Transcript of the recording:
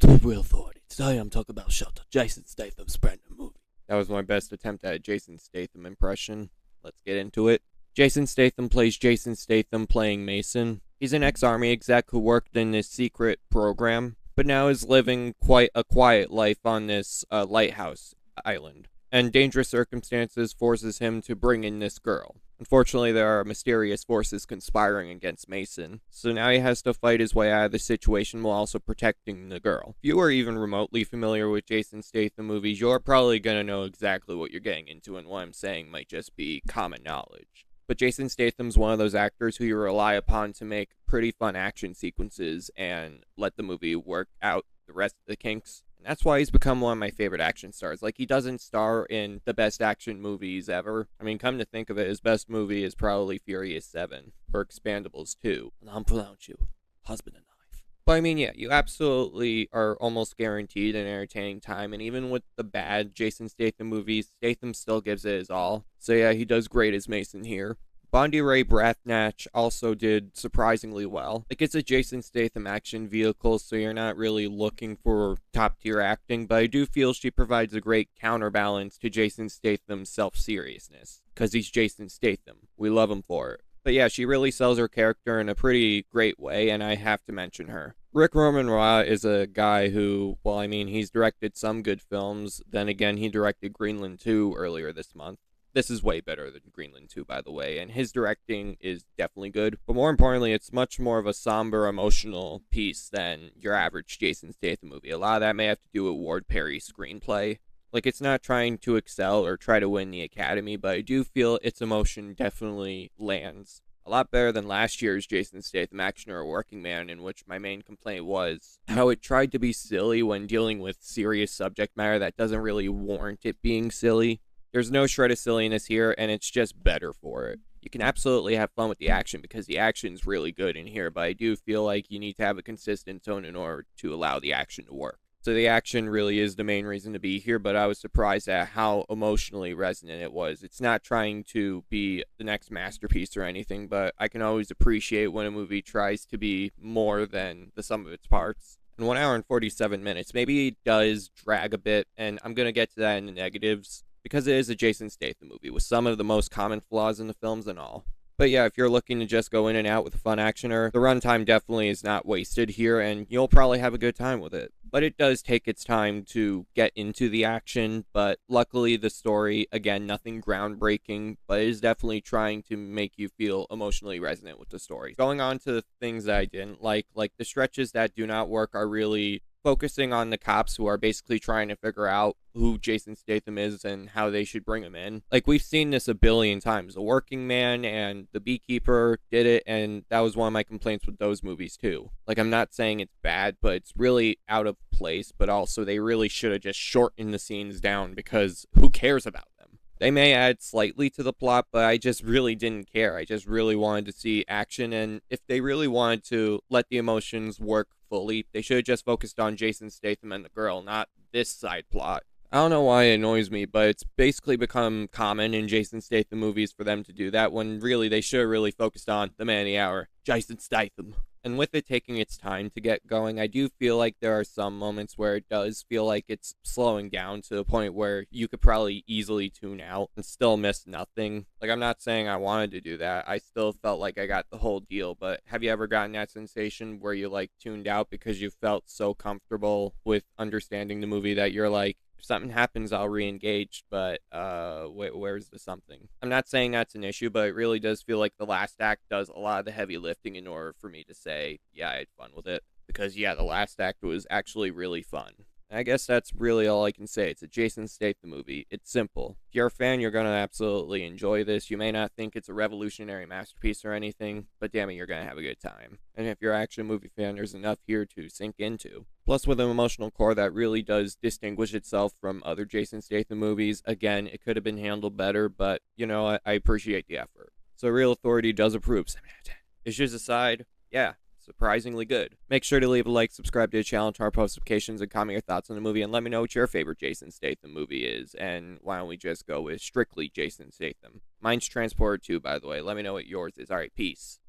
Welcome to Real Authority. Today I'm talking about Shelter, Jason Statham's brand new movie. That was my best attempt at a Jason Statham impression. Let's get into it. Jason Statham plays Jason Statham playing Mason. He's an ex-army exec who worked in this secret program, but now is living quite a quiet life on this lighthouse island. And dangerous circumstances forces him to bring in this girl. Unfortunately, there are mysterious forces conspiring against Mason, so now he has to fight his way out of the situation while also protecting the girl. If you are even remotely familiar with Jason Statham movies, you're probably gonna know exactly what you're getting into, and what I'm saying might just be common knowledge. But Jason Statham's one of those actors who you rely upon to make pretty fun action sequences and let the movie work out the rest of the kinks. And that's why he's become one of my favorite action stars. Like, he doesn't star in the best action movies ever. I mean, come to think of it, his best movie is probably Furious 7, or Expendables 2. And I'm pronounce you, husband and wife. But I mean, yeah, you absolutely are almost guaranteed an entertaining time, and even with the bad Jason Statham movies, Statham still gives it his all. So yeah, he does great as Mason here. Bondi Ray Brathnach also did surprisingly well. Like, it's a Jason Statham action vehicle, so you're not really looking for top-tier acting, but I do feel she provides a great counterbalance to Jason Statham's self-seriousness. Because he's Jason Statham. We love him for it. But yeah, she really sells her character in a pretty great way, and I have to mention her. Rick Roman is a guy who, well, I mean, he's directed some good films. Then again, he directed Greenland 2 earlier this month. This is way better than Greenland 2, by the way, and his directing is definitely good. But more importantly, it's much more of a somber, emotional piece than your average Jason Statham movie. A lot of that may have to do with Ward Perry's screenplay. Like, it's not trying to excel or try to win the Academy, but I do feel its emotion definitely lands. A lot better than last year's Jason Statham Action or Working Man, in which my main complaint was how it tried to be silly when dealing with serious subject matter that doesn't really warrant it being silly. There's no shred of silliness here, and it's just better for it. You can absolutely have fun with the action because the action's really good in here, but I do feel like you need to have a consistent tone in order to allow the action to work. So the action really is the main reason to be here, but I was surprised at how emotionally resonant it was. It's not trying to be the next masterpiece or anything, but I can always appreciate when a movie tries to be more than the sum of its parts. In 1 hour and 47 minutes, maybe it does drag a bit, and I'm going to get to that in the negatives, because it is a Jason Statham movie with some of the most common flaws in the films and all. But yeah, if you're looking to just go in and out with a fun actioner, the runtime definitely is not wasted here, and you'll probably have a good time with it. But it does take its time to get into the action, but luckily the story, again, nothing groundbreaking, but is definitely trying to make you feel emotionally resonant with the story. Going on to the things that I didn't like the stretches that do not work are really focusing on the cops who are basically trying to figure out who Jason Statham is and how they should bring him in. Like, we've seen this a billion times. The Working Man and The Beekeeper did it, and that was one of my complaints with those movies too. Like, I'm not saying it's bad, but it's really out of place, but also they really should have just shortened the scenes down because who cares about them? They may add slightly to the plot, but I just really didn't care. I just really wanted to see action, and if they really wanted to let the emotions work fully, they should have just focused on Jason Statham and the girl, not this side plot. I don't know why it annoys me, but it's basically become common in Jason Statham movies for them to do that, when really they should have really focused on the man of the hour, Jason Statham. And with it taking its time to get going, I do feel like there are some moments where it does feel like it's slowing down to the point where you could probably easily tune out and still miss nothing. Like, I'm not saying I wanted to do that. I still felt like I got the whole deal, but have you ever gotten that sensation where you, like, tuned out because you felt so comfortable with understanding the movie that you're like, if something happens, I'll re-engage, but where's the something? I'm not saying that's an issue, but it really does feel like the last act does a lot of the heavy lifting in order for me to say, yeah, I had fun with it. Because, yeah, the last act was actually really fun. I guess that's really all I can say. It's a Jason Statham movie. It's simple. If you're a fan, you're going to absolutely enjoy this. You may not think it's a revolutionary masterpiece or anything, but damn it, you're going to have a good time. And if you're an action movie fan, there's enough here to sink into. Plus, with an emotional core that really does distinguish itself from other Jason Statham movies, again, it could have been handled better, but, you know, I appreciate the effort. So Real Authority does approve. 7 out of 10. Issues aside, yeah, surprisingly good. Make sure to leave a like, subscribe to the channel, turn on post notifications, and comment your thoughts on the movie, and let me know what your favorite Jason Statham movie is, and why don't we just go with strictly Jason Statham. Mine's Transporter 2, by the way. Let me know what yours is. Alright, peace.